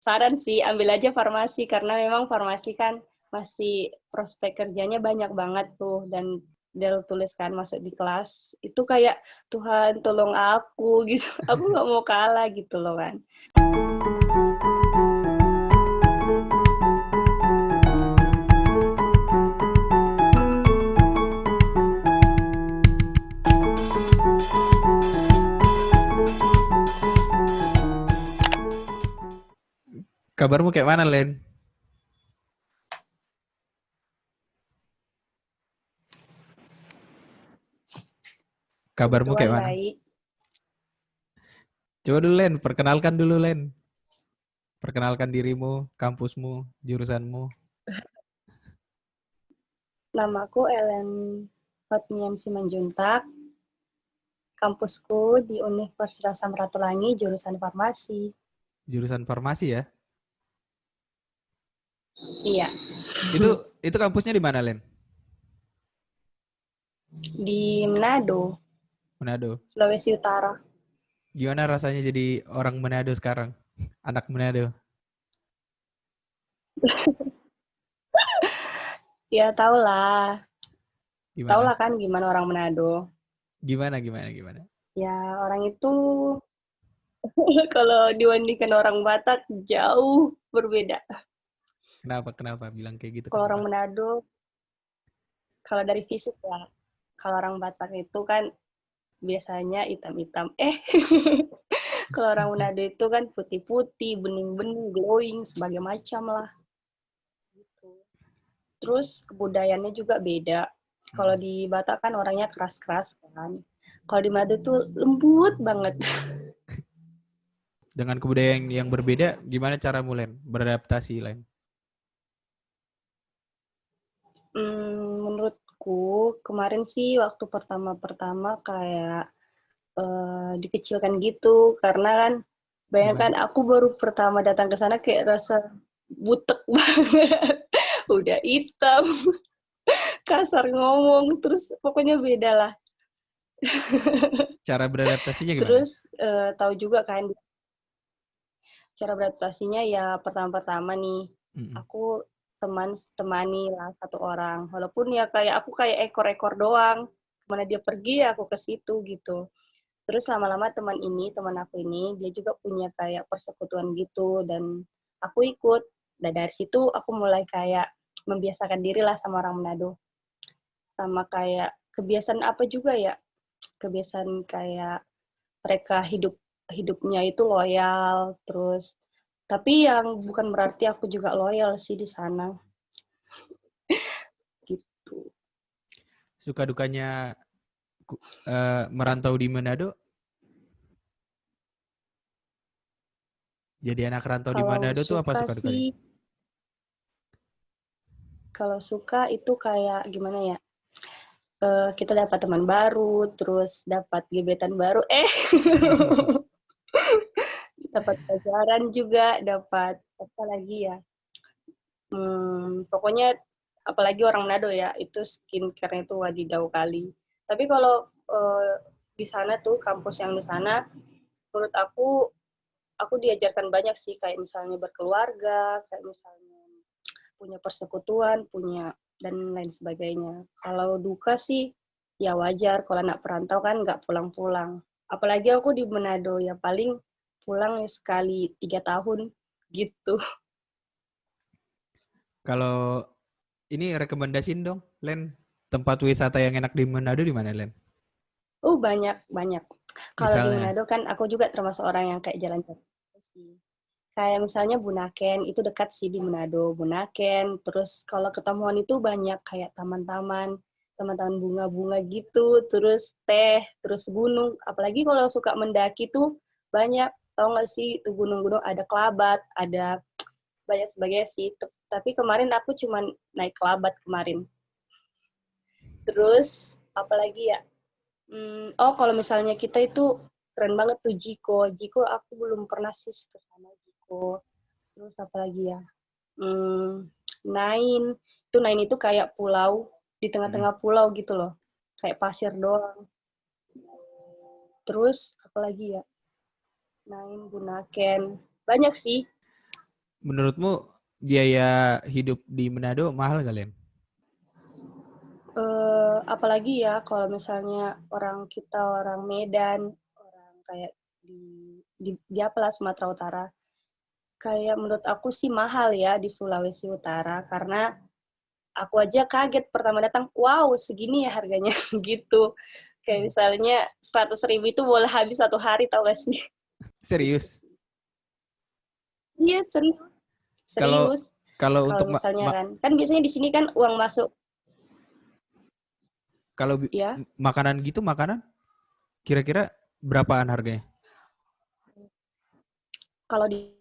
saran sih ambil aja farmasi karena memang farmasi kan masih prospek kerjanya banyak banget tuh dan dia tuliskan masuk di kelas itu kayak Tuhan tolong aku gitu aku nggak mau kalah gitu loh kan. Kabarmu kayak mana, Len? Kabarmu Tuhan kayak mana? baik. Coba dulu, Len. Perkenalkan dulu, Len. Perkenalkan dirimu, kampusmu, jurusanmu. Namaku Ellen Hotniam Simanjuntak. Kampusku di Universitas Samratulangi jurusan farmasi. Jurusan farmasi ya? Iya, Itu kampusnya di mana, Len? di Manado, Manado. Sulawesi Utara. Gimana rasanya jadi orang Manado sekarang? Anak Manado. Ya tahulah Gimana? kan gimana orang Manado. Gimana? Ya orang itu kalau dibandingkan orang Batak jauh berbeda. Kenapa bilang kayak gitu? Kalau Kenapa? orang Manado, kalau dari fisik ya, kalau orang Batak itu kan biasanya hitam-hitam. Kalau orang Manado itu kan putih-putih, bening-bening, glowing, sebagai macam lah. Terus kebudayaannya juga beda. Kalau di Batak kan orangnya keras-keras kan. Kalau di Manado tuh lembut banget. Dengan kebudayaan yang berbeda, gimana cara Len beradaptasi, Len? Menurutku kemarin sih waktu pertama-pertama kayak dikecilkan gitu karena kan bayangkan Gimana? aku baru pertama datang ke sana kayak rasa butek banget. Udah hitam, kasar ngomong, terus pokoknya beda lah. Cara beradaptasinya gimana? Terus tahu juga kan cara beradaptasinya ya pertama-tama nih Mm-mm. aku temani lah satu orang walaupun ya kayak aku kayak ekor-ekor doang kemana dia pergi ya aku ke situ gitu terus lama-lama teman aku ini dia juga punya kayak persekutuan gitu dan aku ikut dan dari situ aku mulai kayak membiasakan diri lah sama orang Manado sama kayak kebiasaan apa juga ya kebiasaan kayak mereka hidupnya itu loyal terus tapi yang bukan berarti aku juga loyal sih di sana gitu. Suka dukanya merantau di Manado? Jadi anak rantau di Kalau Manado tuh apa suka suka dukanya? sih kalau suka itu kayak gimana ya kita dapat teman baru terus dapat gebetan baru dapat pelajaran juga dapat apa lagi ya pokoknya apalagi orang Manado ya itu skincare itu wadidaw kali tapi kalau di sana tuh kampus yang di sana menurut aku diajarkan banyak sih kayak misalnya berkeluarga kayak misalnya punya persekutuan punya dan lain sebagainya kalau duka sih ya wajar kalau anak perantau kan nggak pulang-pulang apalagi aku di Manado ya paling pulang sekali 3 tahun gitu. Kalau ini rekomendasiin dong, Len. Tempat wisata yang enak di Manado di mana, Len? Banyak banyak kalau di Misalnya, Manado kan aku juga termasuk orang yang kayak jalan-jalan sih kayak misalnya Bunaken itu dekat sih di Manado Bunaken terus kalau ketemuan itu banyak kayak taman-taman bunga-bunga gitu terus teh terus gunung apalagi kalau suka mendaki tuh banyak tau nggak sih itu gunung-gunung ada Kelabat ada banyak sebagainya sih tapi kemarin aku cuma naik Kelabat kemarin terus apalagi ya kalau misalnya kita itu keren banget tuh Jiko aku belum pernah sih ke sana Jiko terus apa lagi ya Nain Nain itu kayak pulau di tengah-tengah pulau gitu loh kayak pasir doang terus apa lagi ya Nain Bunaken banyak sih menurutmu biaya hidup di Manado mahal gak, Len? Apalagi ya kalau misalnya orang Medan, orang kayak di apalah Sumatera Utara, kayak menurut aku sih mahal ya di Sulawesi Utara karena aku aja kaget pertama datang, wow segini ya harganya gitu. Kayak misalnya 100.000 itu boleh habis 1 hari tau gak sih? Serius? Iya serius, Kalau serius. kalau Kalau untuk misalnya kan biasanya di sini kan uang masuk kalau ya. makanan gitu, makanan kira-kira berapaan harganya? Kalau di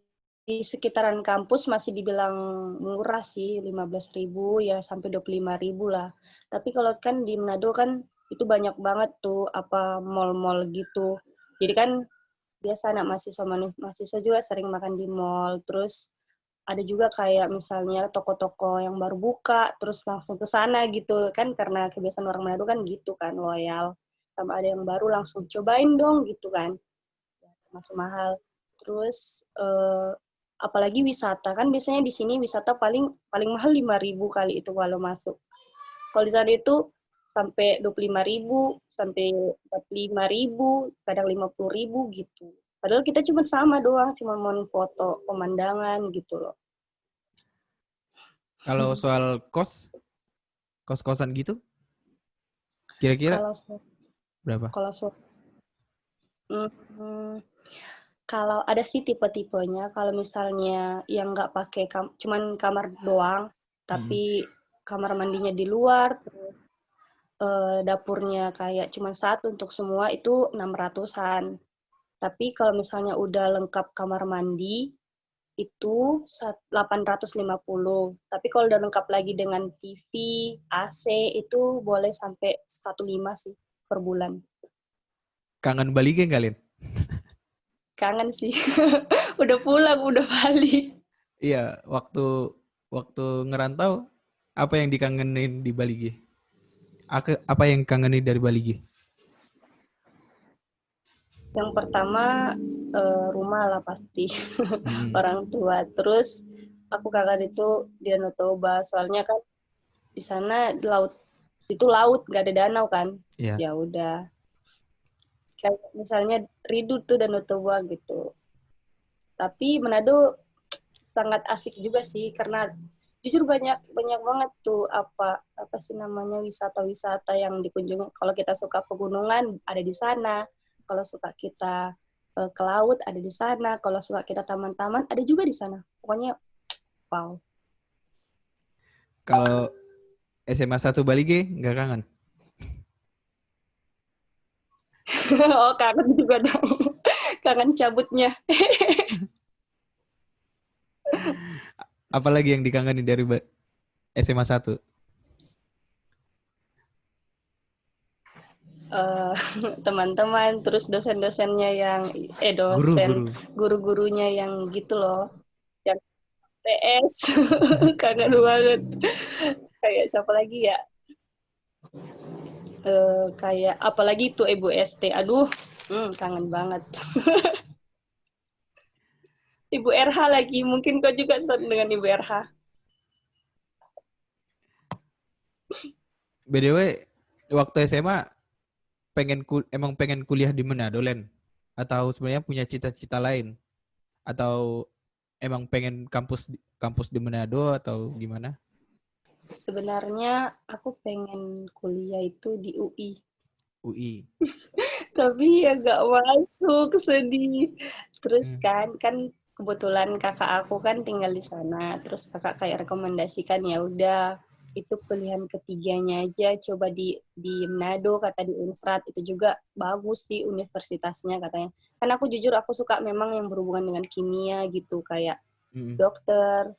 sekitaran kampus masih dibilang murah sih, 15.000 ya sampai 25.000 lah. Tapi kalau kan di Manado kan itu banyak banget tuh apa mall-mall gitu. Jadi kan biasa anak mahasiswa juga sering makan di mall. Terus ada juga kayak misalnya toko-toko yang baru buka, terus langsung ke sana gitu kan karena kebiasaan orang Manado kan gitu kan loyal. Sama ada yang baru langsung cobain dong gitu kan. Masuk mahal. Terus apalagi wisata kan biasanya di sini wisata paling paling mahal 5.000 kali itu kalau masuk. Kalau di sana itu sampai 25.000, sampai 45.000, kadang 50.000 gitu. Padahal kita cuma sama doang, cuma mau foto pemandangan gitu loh. Kalau soal kos-kosan gitu, kira-kira Kalau berapa? kalau hmm, kalau ada sih tipe-tipenya. Kalau misalnya yang nggak pakai cuman kamar doang, Mm. tapi kamar mandinya di luar, terus dapurnya kayak cuma satu untuk semua itu 600-an. Tapi kalau misalnya udah lengkap kamar mandi itu 850. Tapi kalau udah lengkap lagi dengan TV, AC itu boleh sampai 1,5 sih per bulan. Kangen Bali gak kalian? Kangen sih. Udah pulang, udah balik. Iya, waktu waktu ngerantau apa yang dikangenin di Bali Gi? Apa yang kangenin dari Bali Gi? Yang pertama rumah lah pasti. Mm. Orang tua. Terus aku kangen itu di Danau Toba. Soalnya kan di sana laut itu laut nggak ada danau kan. Iya. Ya udah. Kayak misalnya Ridu tuh Danau Toba gitu. Tapi Manado sangat asik juga sih karena jujur banyak banyak banget tuh apa apa sih namanya wisata-wisata yang dikunjungi. Kalau kita suka pegunungan ada di sana, kalau suka kita ke laut ada di sana, kalau suka kita taman-taman ada juga di sana. Pokoknya wow. Kalau SMA 1 Bali Gi nggak kangen? Oh kangen juga dong. Kangen cabutnya. Apalagi yang dikangenin dari SMA 1? Eh, teman-teman, terus dosen-dosennya yang dosen, Guru-guru. guru-gurunya yang gitu loh, yang PS, kangen banget. Kayak siapa lagi ya? Kayak apalagi itu Ibu ST, aduh, kangen banget. Ibu RH lagi, mungkin kau juga sering dengan Ibu RH. BTW, waktu SMA emang pengen kuliah di Manado, Len? Atau sebenarnya punya cita-cita lain? Atau emang pengen kampus di Manado atau gimana? Sebenarnya aku pengen kuliah itu di UI, UI. tapi ya gak masuk, sedih. Terus Hmm. kan kebetulan kakak aku kan tinggal di sana, terus kakak kayak rekomendasikan ya udah itu pilihan ketiganya aja coba di Manado kata di Unsrat itu juga bagus sih universitasnya katanya. Kan aku jujur aku suka memang yang berhubungan dengan kimia gitu kayak Mm-mm. dokter,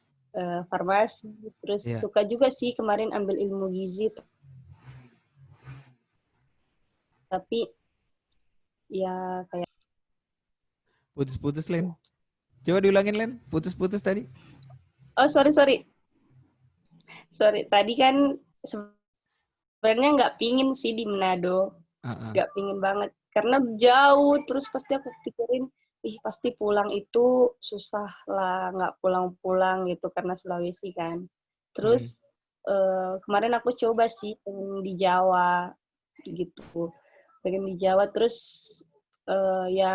farmasi, terus Iya. suka juga sih kemarin ambil ilmu gizi tapi ya kayak Putus-putus, Len. Coba diulangin, Len. Putus-putus tadi. oh sorry tadi kan sebenarnya nggak pingin sih di Manado, Ah, ah. nggak pingin banget karena jauh terus pasti aku pikirin ih pasti pulang itu susah lah, nggak pulang-pulang gitu karena Sulawesi kan. Hmm. Terus kemarin aku coba sih pengen di Jawa gitu, pengen di Jawa terus ya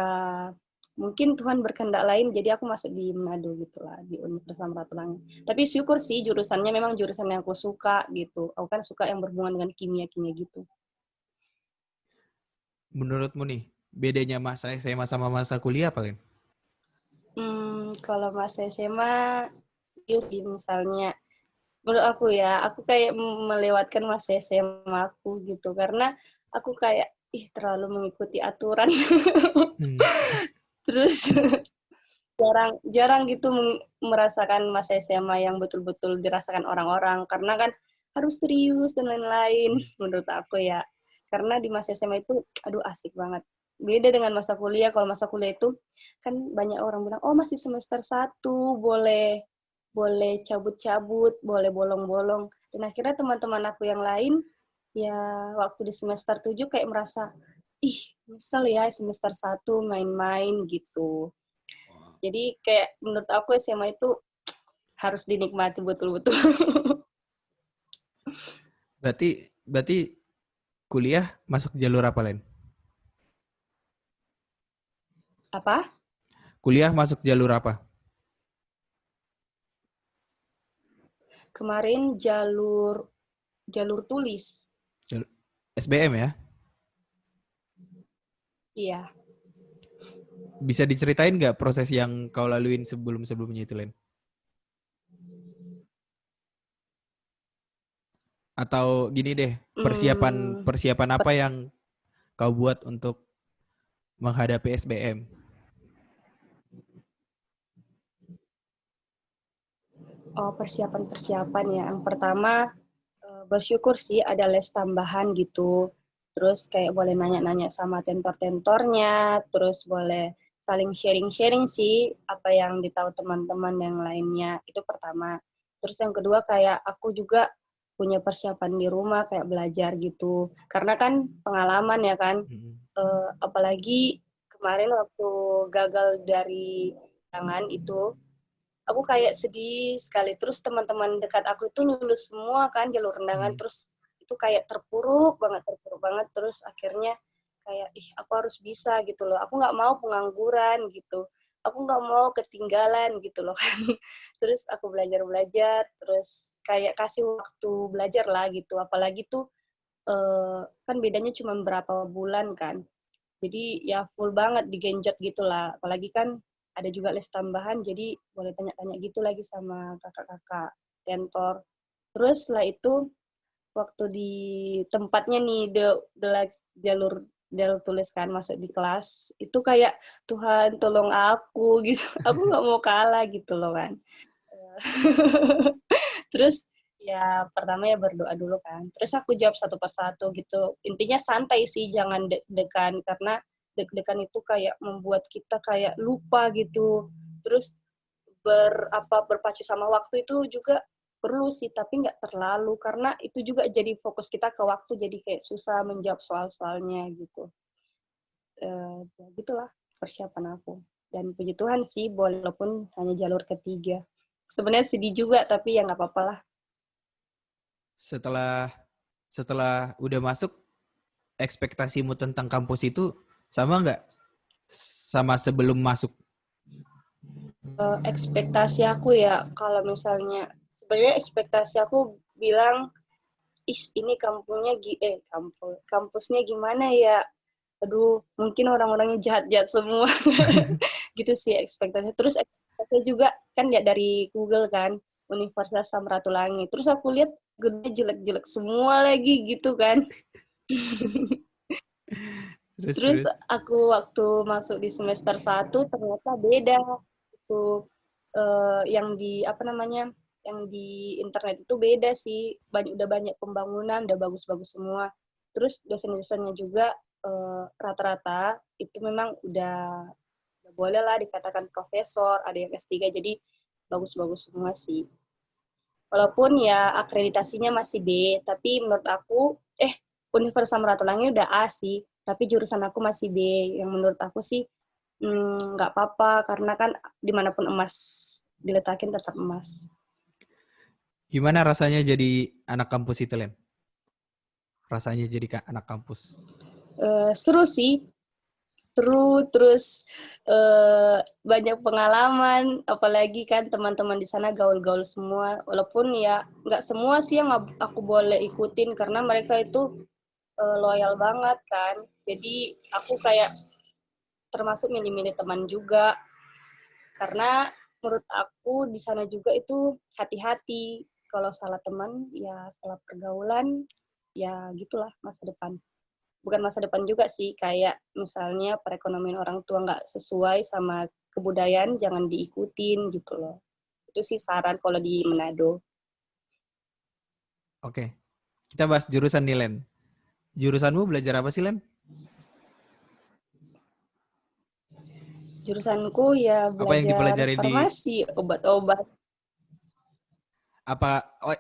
mungkin Tuhan berkehendak lain jadi aku masuk di Manado gitu lah di Universitas Samratulangi. Tapi syukur sih jurusannya memang jurusan yang aku suka gitu. Aku kan suka yang berhubungan dengan kimia-kimia gitu. Menurutmu nih, bedanya masa SMA sama masa kuliah apa, Len? Kalau masa SMA, misalnya menurut aku ya, aku kayak melewatkan masa SMA aku gitu karena aku kayak terlalu mengikuti aturan. Hmm. Terus jarang gitu merasakan masa SMA yang betul-betul dirasakan orang-orang karena kan harus serius dan lain-lain menurut aku ya. Karena di masa SMA itu aduh asik banget. Beda dengan masa kuliah. Kalau masa kuliah itu kan banyak orang bilang, "Oh, masih semester 1, boleh cabut-cabut, boleh bolong-bolong." Dan akhirnya teman-teman aku yang lain ya waktu di semester 7 kayak merasa, "Ih, nyesel ya semester 1 main-main," gitu. Jadi kayak menurut aku SMA itu harus dinikmati betul-betul. Berarti kuliah masuk jalur apa, Len? Apa? Kuliah masuk jalur apa? Kemarin jalur tulis. Jalur SBM ya? Iya. Bisa diceritain nggak proses yang kau laluin sebelum-sebelumnya itu, Len? Atau gini deh, persiapan Hmm, persiapan apa yang kau buat untuk menghadapi SBM? persiapan-persiapan ya. Yang pertama bersyukur sih ada les tambahan gitu. Terus kayak boleh nanya-nanya sama tentor-tentornya, terus boleh saling sharing-sharing sih apa yang ditahu teman-teman yang lainnya. Itu pertama. Terus yang kedua kayak aku juga punya persiapan di rumah kayak belajar gitu. Karena kan pengalaman ya kan. Hmm. Apalagi kemarin waktu gagal dari tangan itu aku kayak sedih sekali. Terus teman-teman dekat aku itu lulus semua kan jalur undangan. Hmm. Terus itu kayak terpuruk banget. Terus akhirnya kayak, aku harus bisa gitu loh. Aku nggak mau pengangguran gitu. Aku nggak mau ketinggalan gitu loh kan. Terus aku belajar-belajar, terus kayak kasih waktu belajar lah gitu. Apalagi tuh kan bedanya cuma berapa bulan kan. Jadi ya full banget digenjot gitu lah. Apalagi kan ada juga les tambahan, jadi boleh tanya-tanya gitu lagi sama kakak-kakak tentor. Terus setelah itu waktu di tempatnya nih jalur jalur tulis kan masuk di kelas itu kayak Tuhan tolong aku gitu. Aku nggak mau kalah gitu loh kan. Terus ya pertama ya berdoa dulu kan. Terus aku jawab satu persatu gitu. Intinya santai sih, jangan deg-degan karena deg-degan itu kayak membuat kita kayak lupa gitu. Terus berpacu sama waktu itu juga perlu sih, tapi nggak terlalu karena itu juga jadi fokus kita ke waktu jadi kayak susah menjawab soal-soalnya gitu. Gitulah persiapan aku. Dan puji Tuhan sih, walaupun hanya jalur ketiga. Sebenarnya sedih juga, tapi ya nggak apa-apa lah. Setelah setelah udah masuk, ekspektasimu tentang kampus itu sama nggak sama sebelum masuk? Ekspektasi aku ya kalau misalnya sebenarnya ekspektasi aku bilang ini kampusnya gimana ya, aduh mungkin orang-orangnya jahat-jahat semua. Gitu sih ekspektasi. Terus ekspektasi juga kan lihat dari Google kan Universitas Samratulangi, terus aku lihat gedungnya jelek-jelek semua lagi gitu kan. Terus Terus terus. aku waktu masuk di semester 1 ternyata beda. Itu yang di apa namanya? Yang di internet itu beda sih. Udah banyak pembangunan, udah bagus-bagus semua. Terus dosen-dosennya juga rata-rata itu memang udah boleh lah dikatakan profesor, ada yang S3 jadi bagus-bagus semua sih. Walaupun ya akreditasinya masih B, tapi menurut aku Universitas Samratulangi udah A sih, tapi jurusan aku masih B. Yang menurut aku sih nggak apa-apa karena kan dimanapun emas diletakin tetap emas. Gimana rasanya jadi anak kampus itu, Len? Rasanya jadi anak kampus. Seru sih, seru terus banyak pengalaman, apalagi kan teman-teman di sana gaul-gaul semua. Walaupun ya nggak semua sih yang aku boleh ikutin karena mereka itu loyal banget kan. Jadi aku kayak termasuk milih-milih teman juga karena menurut aku di sana juga itu hati-hati. Kalau salah teman ya salah pergaulan ya gitulah masa depan. Bukan masa depan juga sih, kayak misalnya perekonomian orang tua nggak sesuai sama kebudayaan, jangan diikutin gitu loh. Itu sih saran kalau di Manado. Oke, kita bahas jurusan nih, Len. Jurusanmu belajar apa sih, Len? Jurusanku ya Apa yang belajar dipelajari di farmasi, obat-obat.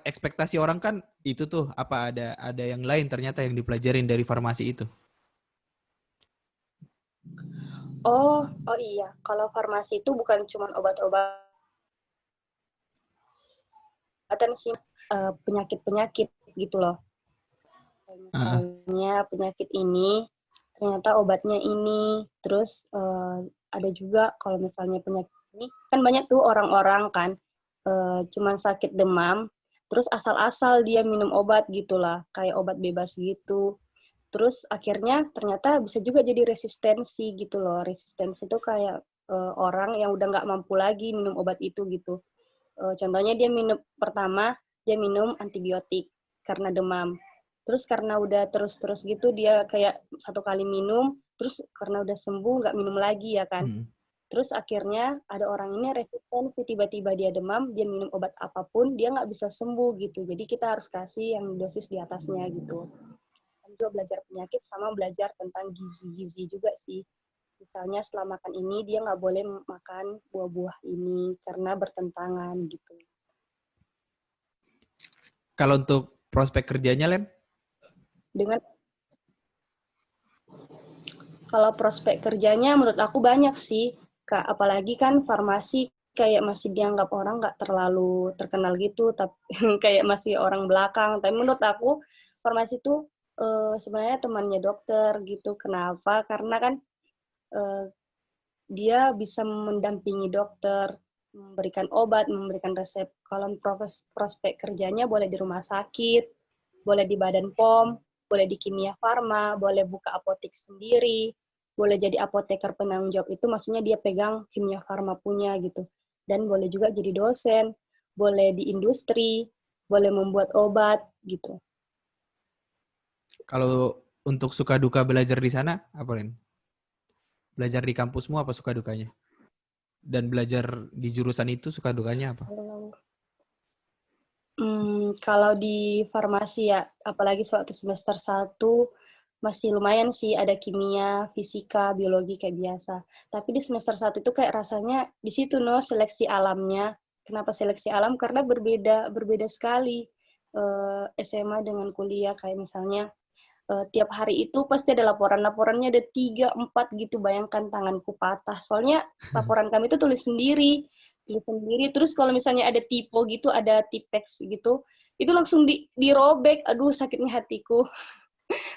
ekspektasi orang kan itu tuh, apa ada yang lain ternyata yang dipelajarin dari farmasi itu? Oh iya, kalau farmasi itu bukan cuma obat-obatan sih, penyakit-penyakit gitu loh. Heeh. Misalnya penyakit ini ternyata obatnya ini, terus ada juga kalau misalnya penyakit ini kan banyak tuh orang-orang kan cuman sakit demam, terus asal-asal dia minum obat gitulah, kayak obat bebas gitu. Terus akhirnya ternyata bisa juga jadi resistensi gitu loh. Resistensi itu kayak orang yang udah nggak mampu lagi minum obat itu gitu. Contohnya dia minum pertama dia minum antibiotik karena demam. Terus karena udah terus-terus gitu dia kayak satu kali minum, terus karena udah sembuh nggak minum lagi ya kan. Hmm. Terus akhirnya ada orang ini resistensi, tiba-tiba dia demam, dia minum obat apapun, dia nggak bisa sembuh gitu. Jadi kita harus kasih yang dosis di atasnya gitu. Dan juga belajar penyakit sama belajar tentang gizi-gizi juga sih. Misalnya setelah makan ini dia nggak boleh makan buah-buah ini karena bertentangan gitu. Kalau untuk prospek kerjanya, Len? Dengan kalau prospek kerjanya menurut aku banyak sih, Kak. Apalagi kan farmasi kayak masih dianggap orang nggak terlalu terkenal gitu, tapi kayak masih orang belakang. Tapi menurut aku farmasi itu sebenarnya temannya dokter gitu. Kenapa? Karena kan eh, dia bisa mendampingi dokter, memberikan obat, memberikan resep. Kalau prospek kerjanya boleh di rumah sakit, boleh di badan POM, boleh di kimia farma, boleh buka apotek sendiri, boleh jadi apoteker penanggung jawab itu maksudnya dia pegang kimia farma punya gitu. Dan boleh juga jadi dosen, boleh di industri, boleh membuat obat gitu. Kalau untuk suka duka belajar di sana, apa, Len? Belajar di kampusmu apa suka dukanya? Dan belajar di jurusan itu suka dukanya apa? Kalau di farmasi ya, apalagi waktu semester 1, masih lumayan sih ada kimia, fisika, biologi kayak biasa. Tapi di semester 1 itu kayak rasanya di situ seleksi alamnya. Kenapa seleksi alam? Karena berbeda berbeda sekali SMA dengan kuliah. Kayak misalnya tiap hari itu pasti ada laporan. Laporannya ada 3, 4 gitu. Bayangkan tanganku patah. Soalnya laporan kami itu tulis sendiri. Tulis sendiri. Terus kalau misalnya ada typo gitu, ada tipex gitu, itu langsung dirobek. Aduh, sakitnya hatiku.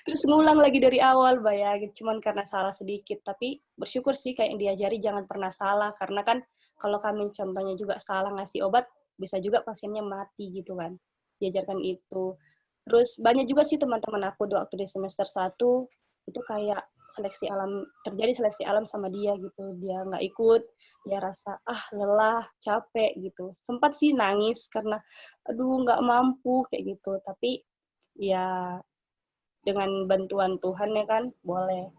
Terus ngulang lagi dari awal, bayangin. Cuman karena salah sedikit. Tapi bersyukur sih kayak yang diajari jangan pernah salah. Karena kan kalau kami contohnya juga salah ngasih obat, bisa juga pasiennya mati gitu kan. Diajarkan itu. Terus banyak juga sih teman-teman aku waktu di semester 1, itu kayak terjadi seleksi alam sama dia gitu. Dia nggak ikut, dia rasa, lelah, capek gitu. Sempat sih nangis karena, aduh nggak mampu kayak gitu. Tapi ya dengan bantuan Tuhan ya kan, boleh.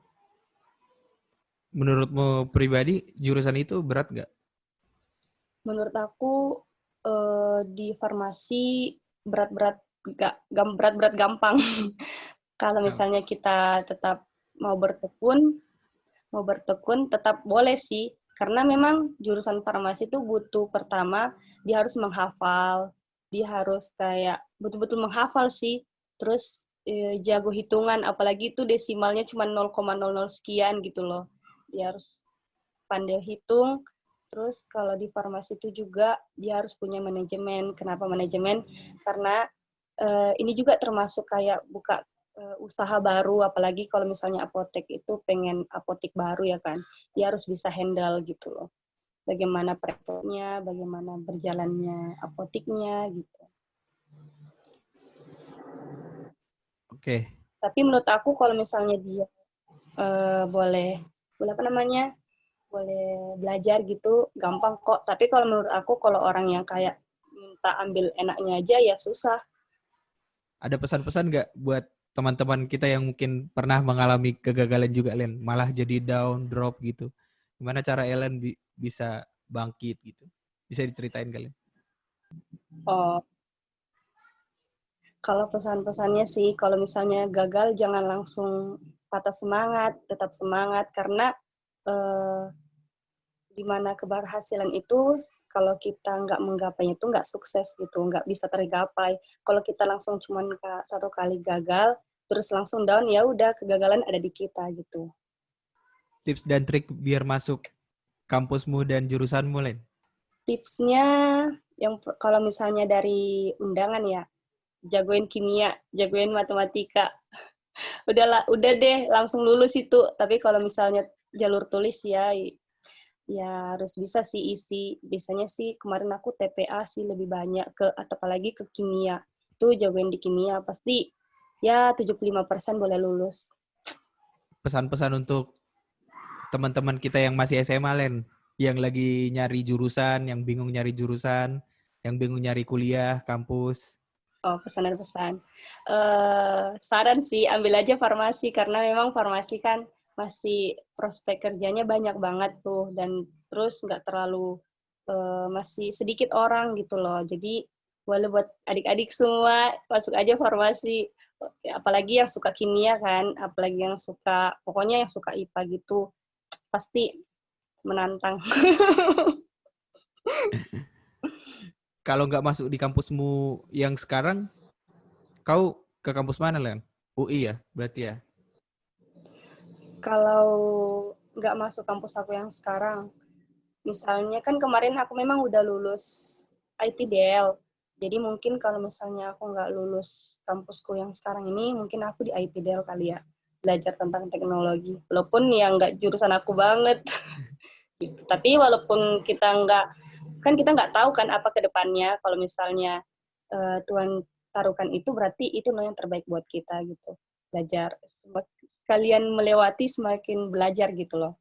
Menurutmu pribadi, jurusan itu berat nggak? Menurut aku di farmasi berat-berat berat-berat gampang. Kalau Oh. misalnya kita tetap mau bertekun, tetap boleh sih. Karena memang jurusan farmasi itu butuh pertama dia harus menghafal, dia harus kayak betul-betul menghafal sih. Terus jago hitungan, apalagi itu desimalnya cuma 0,00 sekian gitu loh. Dia harus pandai hitung. Terus kalau di farmasi itu juga dia harus punya manajemen. Kenapa manajemen? Karena ini juga termasuk kayak buka usaha baru, apalagi kalau misalnya apotek itu pengen apotek baru ya kan. Dia harus bisa handle gitu loh. Bagaimana perekonomiannya, bagaimana berjalannya apoteknya gitu. Oke. Tapi menurut aku kalau misalnya dia boleh apa namanya, boleh belajar gitu, gampang kok. Tapi kalau menurut aku kalau orang yang kayak minta ambil enaknya aja ya susah. Ada pesan-pesan nggak buat teman-teman kita yang mungkin pernah mengalami kegagalan juga, Len? Malah jadi down, drop gitu. Gimana cara Ellen bisa bangkit gitu? Bisa diceritain kalian? Oh, kalau pesan-pesannya sih, kalau misalnya gagal jangan langsung patah semangat, tetap semangat karena eh, di mana keberhasilan itu kalau kita nggak menggapainya itu nggak sukses gitu, nggak bisa tergapai. Kalau kita langsung cuma satu kali gagal, terus langsung down, ya udah kegagalan ada di kita gitu. Tips dan trik biar masuk kampusmu dan jurusanmu, Len? Tipsnya, yang kalau misalnya dari undangan ya, jagoin kimia, jagoin matematika. Udah deh langsung lulus itu. Tapi kalau misalnya jalur tulis ya harus bisa sih isi. Biasanya sih kemarin aku TPA sih lebih banyak apalagi ke kimia. Tuh jagoin di kimia pasti ya 75% boleh lulus. Pesan-pesan untuk teman-teman kita yang masih SMA, Len, yang lagi nyari jurusan, yang bingung nyari jurusan, yang bingung nyari kuliah, kampus. Oh, pesanan-pesan. Saran sih, ambil aja farmasi, karena memang farmasi kan masih prospek kerjanya banyak banget tuh, dan terus nggak terlalu, masih sedikit orang gitu loh. Jadi, boleh buat adik-adik semua, masuk aja farmasi. Apalagi yang suka kimia kan, apalagi yang suka, pokoknya yang suka IPA gitu, pasti menantang. Kalau nggak masuk di kampusmu yang sekarang, kau ke kampus mana, Len? UI ya, berarti ya? Kalau nggak masuk kampus aku yang sekarang, misalnya kan kemarin aku memang udah lulus ITDL, jadi mungkin kalau misalnya aku nggak lulus kampusku yang sekarang ini, mungkin aku di ITDL kali ya, belajar tentang teknologi. Walaupun ya nggak jurusan aku banget, gitu. Tapi walaupun kita nggak tahu kan apa ke depannya, kalau misalnya Tuhan taruhkan itu, berarti itu yang terbaik buat kita gitu. Belajar, kalian melewati semakin belajar gitu loh.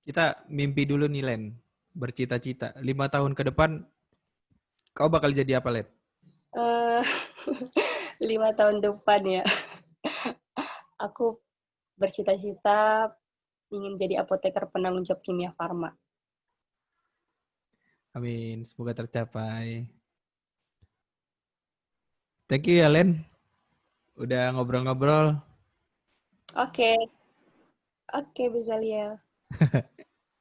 Kita mimpi dulu nih, Len. Bercita-cita. 5 tahun ke depan, kau bakal jadi apa, Len? Eh, 5 tahun depan ya, aku bercita-cita ingin jadi apoteker penanggung jawab kimia farma. Amin, semoga tercapai. Thank you ya, Len. Udah ngobrol-ngobrol. Oke, oke, Bezaliel.